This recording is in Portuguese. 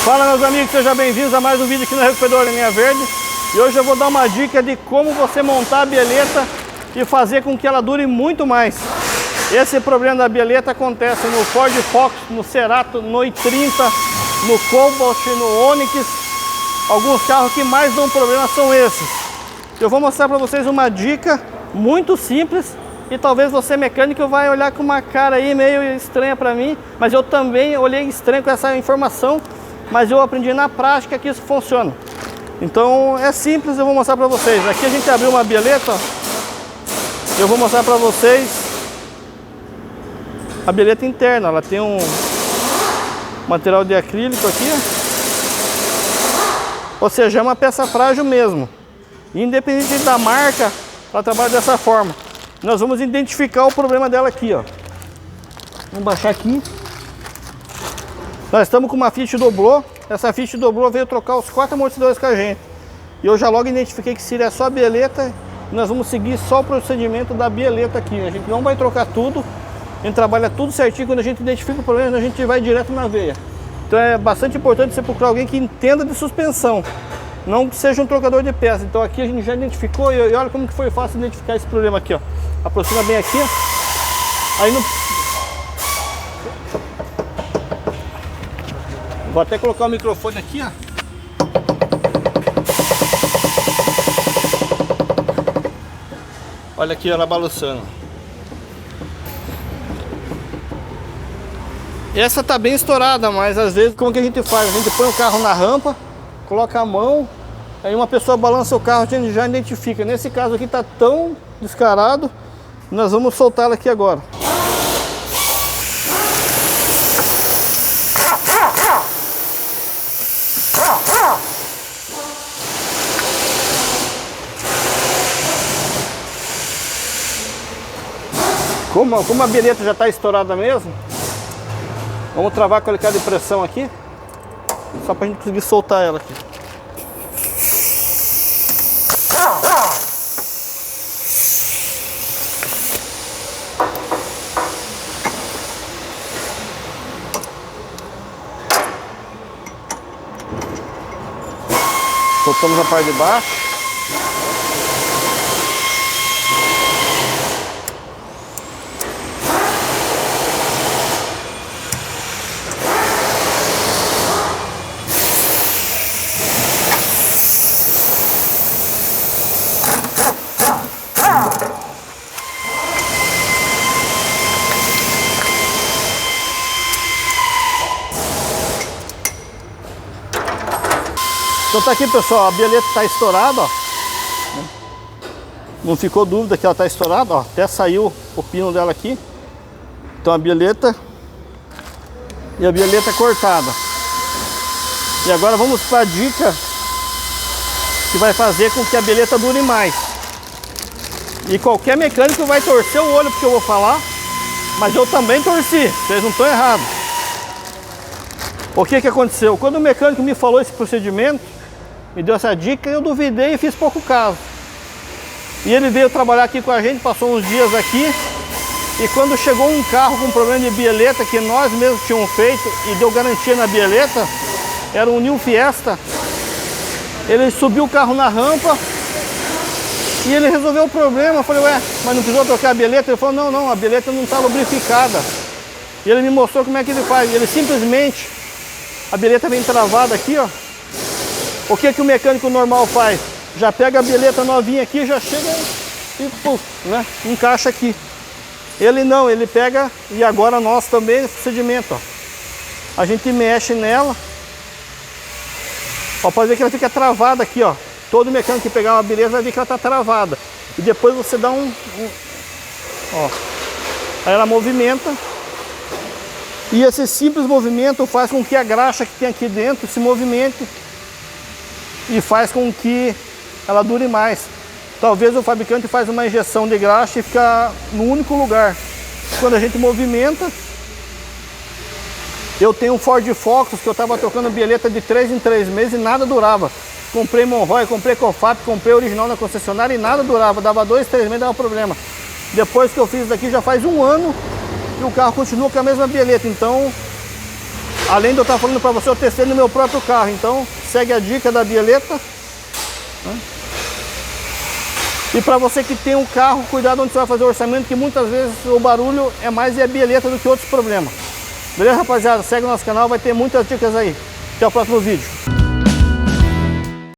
Fala meus amigos, sejam bem-vindos a mais um vídeo aqui no Recuperador Linha Verde. E hoje eu vou dar uma dica de como você montar a bieleta e fazer com que ela dure muito mais. Esse problema da bieleta acontece no Ford Focus, no Cerato, no i30, no Cobalt, no Onix. Alguns carros que mais dão problema são esses. Eu vou mostrar para vocês uma dica muito simples. E talvez você mecânico vai olhar com uma cara aí meio estranha para mim, mas eu também olhei estranho com essa informação, mas eu aprendi na prática que isso funciona. Então é simples, eu vou mostrar para vocês. Aqui a gente abriu uma bieleta, ó. Eu vou mostrar para vocês a bieleta interna. Ela tem um material de acrílico aqui, ó. Ou seja, é uma peça frágil mesmo. Independente da marca, ela trabalha dessa forma. Nós vamos identificar o problema dela aqui, ó. Vamos baixar aqui. Nós estamos com uma Fiat Doblô. Essa Fiat Doblô veio trocar os 4 amortecedores com a gente. E eu já logo identifiquei que seria só a bieleta. E nós vamos seguir só o procedimento da bieleta aqui. A gente não vai trocar tudo. A gente trabalha tudo certinho. Quando a gente identifica o problema, a gente vai direto na veia. Então é bastante importante você procurar alguém que entenda de suspensão. Não que seja um trocador de peças. Então aqui a gente já identificou e olha como que foi fácil identificar esse problema aqui, ó. Aproxima bem aqui, ó. Aí no... Vou até colocar o microfone aqui, ó. Olha aqui ela balançando. Essa tá bem estourada, mas às vezes como que a gente faz? A gente põe o carro na rampa, coloca a mão, aí uma pessoa balança o carro, a gente já identifica. Nesse caso aqui tá tão descarado, nós vamos soltá-la aqui agora. Como a bieleta já está estourada mesmo, vamos travar com a alicate de pressão aqui, só para a gente conseguir soltar ela aqui. Soltamos a parte de baixo. Então tá aqui, pessoal, a bieleta está estourada, ó. Não ficou dúvida que ela está estourada, ó. Até saiu o pino dela aqui. Então a bieleta e a bieleta cortada. E agora vamos para a dica que vai fazer com que a bieleta dure mais. E qualquer mecânico vai torcer o olho porque eu vou falar, mas eu também torci, vocês não estão errados. O que aconteceu? Quando o mecânico me falou esse procedimento, me deu essa dica, eu duvidei e fiz pouco caso. E ele veio trabalhar aqui com a gente, passou uns dias aqui. E quando chegou um carro com problema de bieleta, que nós mesmos tínhamos feito e deu garantia na bieleta, era um New Fiesta. Ele subiu o carro na rampa e ele resolveu o problema. Eu falei, ué, mas não precisou trocar a bieleta? Ele falou, não, a bieleta não está lubrificada. E ele me mostrou como é que ele faz. Ele simplesmente, a bieleta vem travada aqui, ó. O que o mecânico normal faz? Já pega a bieleta novinha aqui, já chega e puf, né? Encaixa aqui. Ele não, ele pega, e agora nós também, procedimento, ó. A gente mexe nela. Ó, pode ver que ela fica travada aqui, ó. Todo mecânico que pegar uma bieleta vai ver que ela tá travada. E depois você dá ó. Aí ela movimenta. E esse simples movimento faz com que a graxa que tem aqui dentro se movimente. E faz com que ela dure mais. Talvez o fabricante faz uma injeção de graxa e fica no único lugar. Quando a gente movimenta, eu tenho um Ford Focus que eu estava trocando bieleta de 3 em 3 meses e nada durava. Comprei Monroy, comprei Cofap, comprei original na concessionária e nada durava. Dava 2, 3 meses, dava problema. Depois que eu fiz isso daqui já faz um ano e o carro continua com a mesma bieleta. Então Além de eu estar falando para você, eu testei no meu próprio carro. Então, segue a dica da bieleta. Né? E para você que tem um carro, cuidado onde você vai fazer o orçamento, que muitas vezes o barulho é mais a bieleta do que outros problemas. Beleza, rapaziada? Segue o nosso canal, vai ter muitas dicas aí. Até o próximo vídeo.